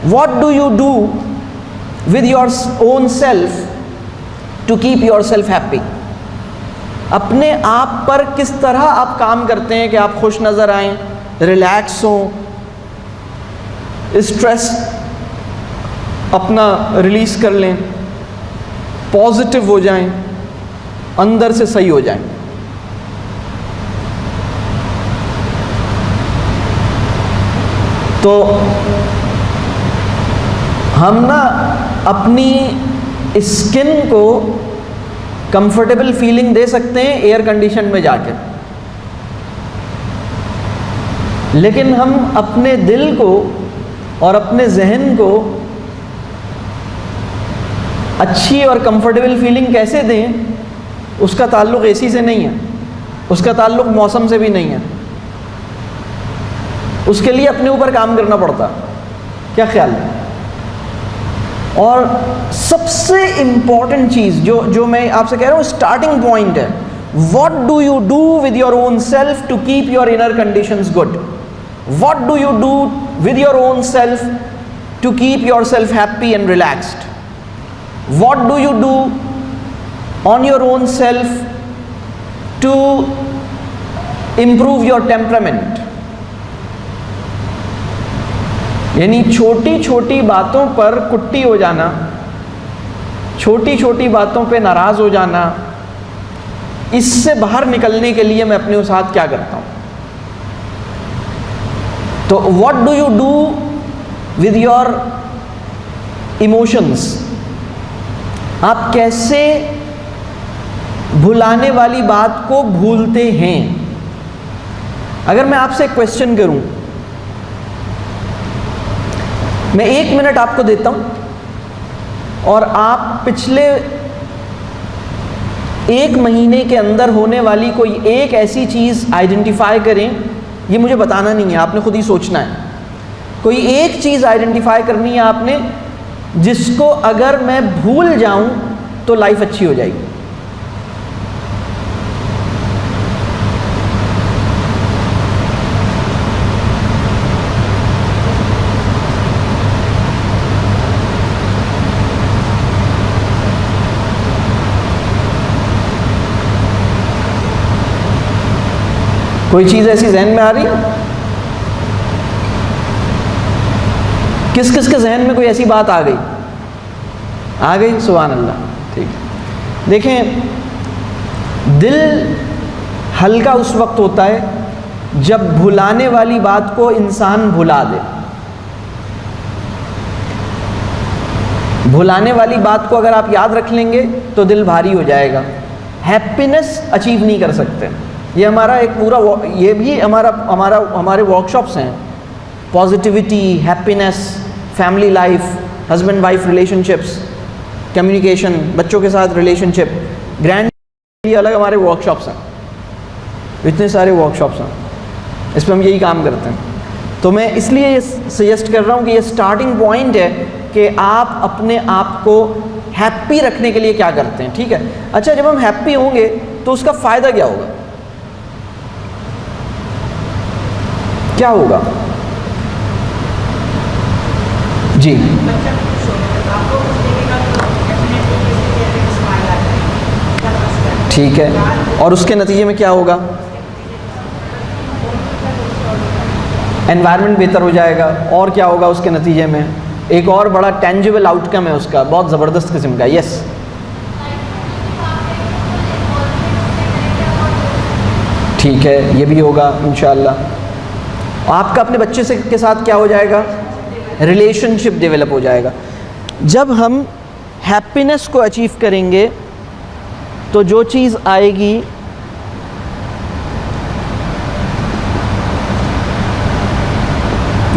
What do you do with your own self to keep yourself happy? अपने आप पर किस तरह आप काम करते हैं कि आप खुश नज़र आएं, रिलैक्स हों, स्ट्रेस अपना रिलीज़ कर लें, पॉजिटिव हो जाएं, अंदर से सही हो जाएं। तो हम ना अपनी स्किन को कंफर्टेबल फीलिंग दे सकते हैं एयर कंडीशन में जाकर, लेकिन हम अपने दिल को और अपने जहन को अच्छी और कंफर्टेबल फीलिंग कैसे दें, उसका ताल्लुक़ एसी से नहीं है, उसका ताल्लुक़ मौसम से भी नहीं है। उसके लिए अपने ऊपर काम करना पड़ता। क्या ख्याल है? और सबसे इम्पॉर्टेंट चीज़ जो मैं आपसे कह रहा हूँ, स्टार्टिंग पॉइंट है, what do you do with your own self to keep your inner conditions good? What do you do with your own self to keep your self happy and relaxed? What do you do on your own self to improve your temperament? यानी छोटी छोटी बातों पर कुट्टी हो जाना, छोटी छोटी बातों पे नाराज़ हो जाना, इससे बाहर निकलने के लिए मैं अपने साथ क्या करता हूँ? तो what do you do with your emotions? आप कैसे भुलाने वाली बात को भूलते हैं? अगर मैं आपसे एक क्वेश्चन करूं, मैं 1 मिनट आपको देता हूं और आप पिछले 1 महीने के अंदर होने वाली कोई एक ऐसी चीज़ आइडेंटिफाई करें। ये मुझे बताना नहीं है, आपने खुद ही सोचना है। कोई एक चीज़ आइडेंटिफाई करनी है आपने, जिसको अगर मैं भूल जाऊं तो लाइफ अच्छी हो जाएगी। कोई चीज़ ऐसी जहन में आ रही है? किस किस के जहन में कोई ऐसी बात आ गई? आ गई? सुभान अल्लाह। ठीक है, देखें, दिल हल्का उस वक्त होता है जब भुलाने वाली बात को इंसान भुला दे। भुलाने वाली बात को अगर आप याद रख लेंगे तो दिल भारी हो जाएगा, हैप्पीनेस अचीव नहीं कर सकते। ये हमारा एक पूरा, ये भी हमारे वर्कशॉप्स हैं, positivity, happiness, family life, husband wife relationships, communication, बच्चों के साथ रिलेशनशिप, ग्रैंड, ये अलग हमारे वर्कशॉप्स हैं। इतने सारे वर्कशॉप्स हैं, इस पर हम यही काम करते हैं। तो मैं इसलिए ये सजेस्ट कर रहा हूँ कि ये स्टार्टिंग पॉइंट है कि आप अपने आप को हैप्पी रखने के लिए क्या करते हैं। ठीक है, अच्छा, जब हम हैप्पी होंगे तो उसका फ़ायदा क्या होगा? क्या होगा जी? ठीक है, और उसके नतीजे में क्या होगा? एनवायरनमेंट बेहतर हो जाएगा। और क्या होगा उसके नतीजे में? एक और बड़ा टेंजिबल आउटकम है उसका, बहुत ज़बरदस्त किस्म का। यस, ठीक है, ये भी होगा इंशाअल्लाह। आपका अपने बच्चे से के साथ क्या हो जाएगा? रिलेशनशिप डेवलप हो जाएगा। जब हम हैप्पीनेस को अचीव करेंगे तो जो चीज़ आएगी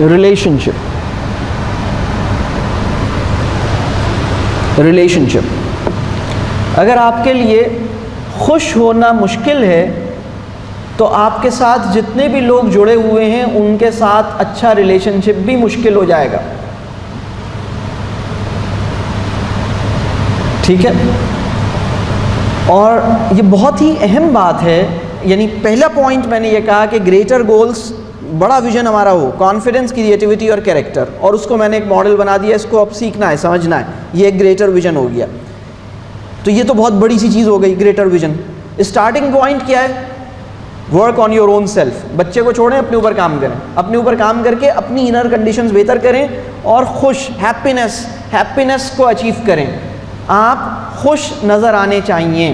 रिलेशनशिप। अगर आपके लिए खुश होना मुश्किल है तो आपके साथ जितने भी लोग जुड़े हुए हैं उनके साथ अच्छा रिलेशनशिप भी मुश्किल हो जाएगा। ठीक है, और ये बहुत ही अहम बात है। यानी पहला पॉइंट मैंने ये कहा कि ग्रेटर गोल्स बड़ा विजन हमारा हो, कॉन्फिडेंस, क्रिएटिविटी और कैरेक्टर, और उसको मैंने एक मॉडल बना दिया, इसको अब सीखना है, समझना है, ये एक ग्रेटर विजन हो गया। तो ये तो बहुत बड़ी सी चीज़ हो गई ग्रेटर विजन। स्टार्टिंग पॉइंट क्या है? Work on your own self. बच्चे को छोड़ें, अपने ऊपर काम करें, अपने ऊपर काम करके अपनी इनर कंडीशंस बेहतर करें और खुश, हैप्पीनेस को अचीव करें। आप खुश नज़र आने चाहिए,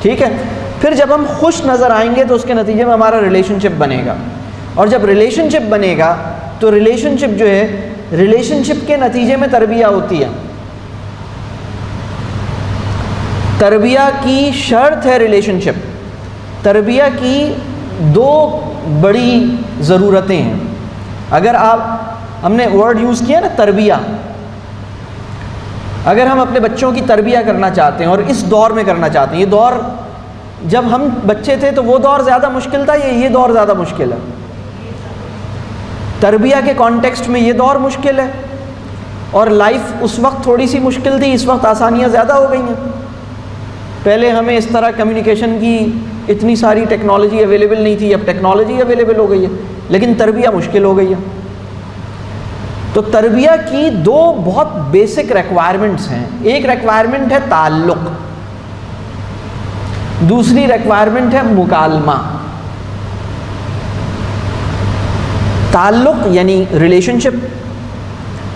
ठीक है। फिर जब हम खुश नज़र आएंगे तो उसके नतीजे में हमारा रिलेशनशिप बनेगा, और जब रिलेशनशिप बनेगा तो रिलेशनशिप जो है, रिलेशनशिप के नतीजे में तरबिया होती है। तरबिया की शर्त है रिलेशनशिप। तरबिया की दो बड़ी ज़रूरतें हैं। अगर हमने वर्ड यूज़ किया ना तरबिया, अगर हम अपने बच्चों की तरबिया करना चाहते हैं और इस दौर में करना चाहते हैं, ये दौर जब हम बच्चे थे तो वो दौर ज़्यादा मुश्किल था, ये दौर ज़्यादा मुश्किल है। तरबिया के कॉन्टेक्स्ट में ये दौर मुश्किल है, और लाइफ उस वक्त थोड़ी सी मुश्किल थी, इस वक्त आसानियाँ ज़्यादा हो गई हैं। पहले हमें इस तरह कम्युनिकेशन की इतनी सारी टेक्नोलॉजी अवेलेबल नहीं थी, अब टेक्नोलॉजी अवेलेबल हो गई है, लेकिन तरबिया मुश्किल हो गई है। तो तरबिया की दो बहुत बेसिक रिक्वायरमेंट्स हैं। एक रिक्वायरमेंट है ताल्लुक़, दूसरी रिक्वायरमेंट है मुकालमा। ताल्लुक़ यानी रिलेशनशिप,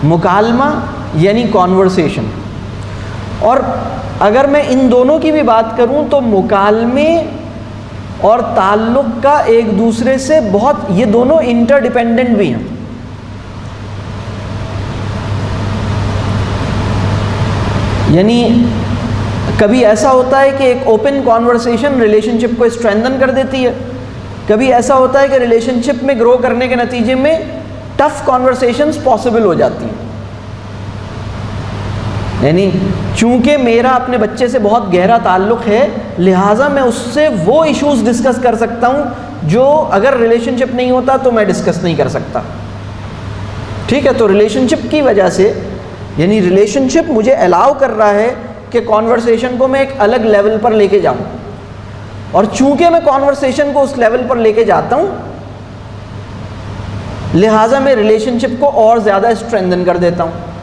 मुकालमा यानी कॉन्वर्सेशन। और अगर मैं इन दोनों की भी बात करूं तो मुकालमे और ताल्लुक़ का एक दूसरे से बहुत, ये दोनों इंटरडिपेंडेंट भी हैं। यानी कभी ऐसा होता है कि एक ओपन कॉन्वर्सेशन रिलेशनशिप को स्ट्रेंथन कर देती है, कभी ऐसा होता है कि रिलेशनशिप में ग्रो करने के नतीजे में टफ कॉन्वर्सेशंस पॉसिबल हो जाती हैं। यानी चूंकि मेरा अपने बच्चे से बहुत गहरा ताल्लुक़ है, लिहाजा मैं उससे वो इश्यूज़ डिस्कस कर सकता हूँ जो अगर रिलेशनशिप नहीं होता तो मैं डिस्कस नहीं कर सकता, ठीक है। तो रिलेशनशिप की वजह से, यानी रिलेशनशिप मुझे अलाउ कर रहा है कि कॉन्वर्सेशन को मैं एक अलग लेवल पर लेके जाऊँ, और चूंकि मैं कॉन्वर्सेशन को उस लेवल पर लेके जाता हूँ, लिहाजा मैं रिलेशनशिप को और ज़्यादा स्ट्रेंथन कर देता हूँ।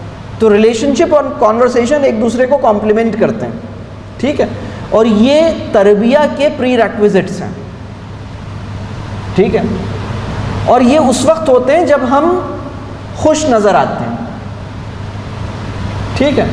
तो रिलेशनशिप और कॉन्वर्सेशन एक दूसरे को कॉम्प्लीमेंट करते हैं, ठीक है। और ये तरबिया के प्री रिक्विजिट्स हैं, ठीक है। और ये उस वक्त होते हैं जब हम खुश नज़र आते हैं, ठीक है।